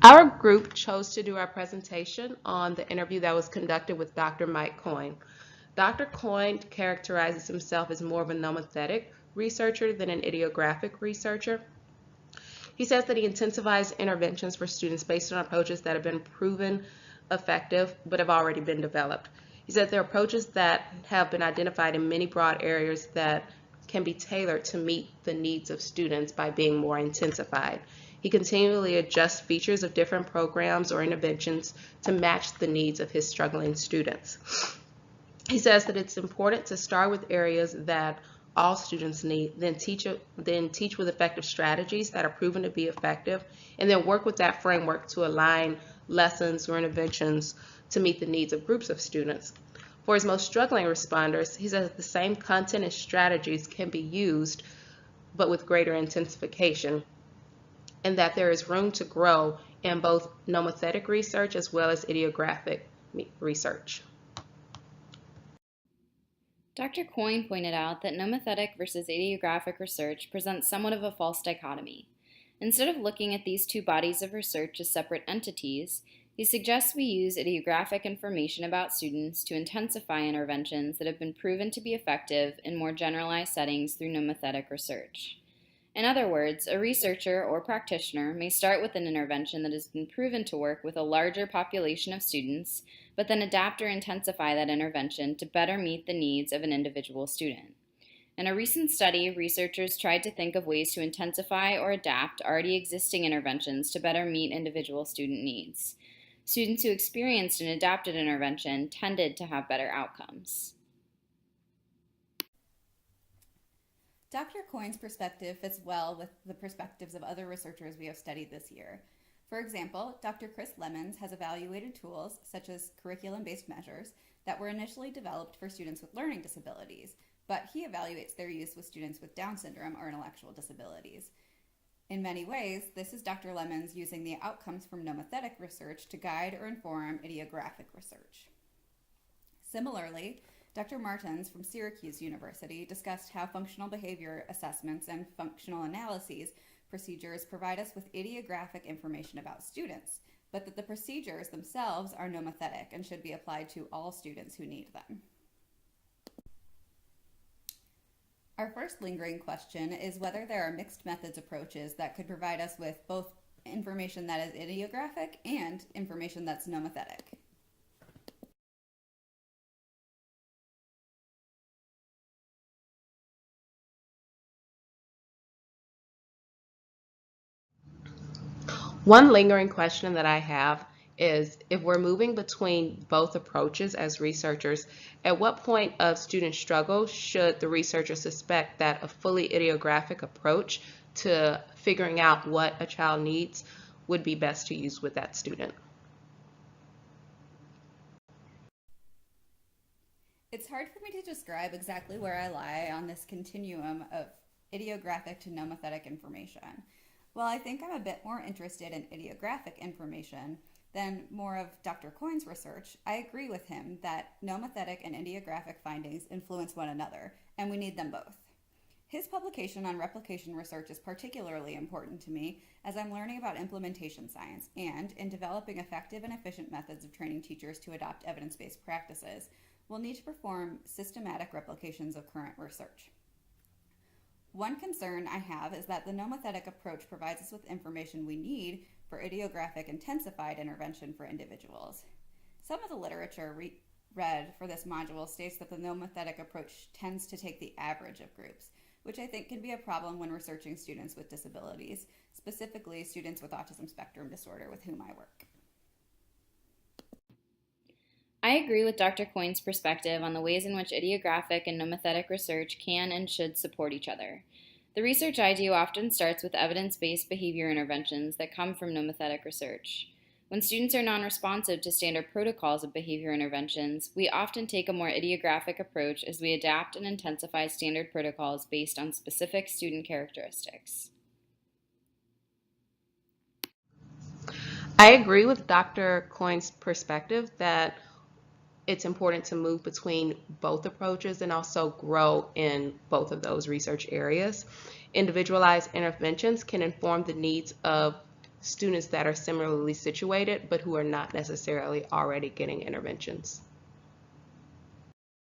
Our group chose to do our presentation on the interview that was conducted with Dr. Mike Coyne. Dr. Coyne characterizes himself as more of a nomothetic researcher than an idiographic researcher. He says that he intensifies interventions for students based on approaches that have been proven effective but have already been developed. He said there are approaches that have been identified in many broad areas that can be tailored to meet the needs of students by being more intensified. He continually adjusts features of different programs or interventions to match the needs of his struggling students. He says that it's important to start with areas that all students need, then teach with effective strategies that are proven to be effective, and then work with that framework to align lessons or interventions to meet the needs of groups of students. For his most struggling responders, he says that the same content and strategies can be used, but with greater intensification, and that there is room to grow in both nomothetic research as well as idiographic research. Dr. Coyne pointed out that nomothetic versus idiographic research presents somewhat of a false dichotomy. Instead of looking at these two bodies of research as separate entities, he suggests we use idiographic information about students to intensify interventions that have been proven to be effective in more generalized settings through nomothetic research. In other words, a researcher or practitioner may start with an intervention that has been proven to work with a larger population of students, but then adapt or intensify that intervention to better meet the needs of an individual student. In a recent study, researchers tried to think of ways to intensify or adapt already existing interventions to better meet individual student needs. Students who experienced an adapted intervention tended to have better outcomes. Dr. Coyne's perspective fits well with the perspectives of other researchers we have studied this year. For example, Dr. Chris Lemons has evaluated tools such as curriculum-based measures that were initially developed for students with learning disabilities, but he evaluates their use with students with Down syndrome or intellectual disabilities. In many ways, this is Dr. Lemons using the outcomes from nomothetic research to guide or inform idiographic research. Similarly, Dr. Martins from Syracuse University discussed how functional behavior assessments and functional analyses procedures provide us with idiographic information about students, but that the procedures themselves are nomothetic and should be applied to all students who need them. Our first lingering question is whether there are mixed methods approaches that could provide us with both information that is idiographic and information that's nomothetic. One lingering question that I have is if we're moving between both approaches as researchers, at what point of student struggle should the researcher suspect that a fully idiographic approach to figuring out what a child needs would be best to use with that student? It's hard for me to describe exactly where I lie on this continuum of idiographic to nomothetic information. While I think I'm a bit more interested in idiographic information than more of Dr. Coyne's research, I agree with him that nomothetic and idiographic findings influence one another, and we need them both. His publication on replication research is particularly important to me as I'm learning about implementation science and, in developing effective and efficient methods of training teachers to adopt evidence-based practices, we'll need to perform systematic replications of current research. One concern I have is that the nomothetic approach provides us with information we need for idiographic intensified intervention for individuals. Some of the literature read for this module states that the nomothetic approach tends to take the average of groups, which I think can be a problem when researching students with disabilities, specifically students with autism spectrum disorder with whom I work. I agree with Dr. Coyne's perspective on the ways in which idiographic and nomothetic research can and should support each other. The research I do often starts with evidence-based behavior interventions that come from nomothetic research. When students are non-responsive to standard protocols of behavior interventions, we often take a more idiographic approach as we adapt and intensify standard protocols based on specific student characteristics. I agree with Dr. Coyne's perspective that it's important to move between both approaches and also grow in both of those research areas. Individualized interventions can inform the needs of students that are similarly situated but who are not necessarily already getting interventions.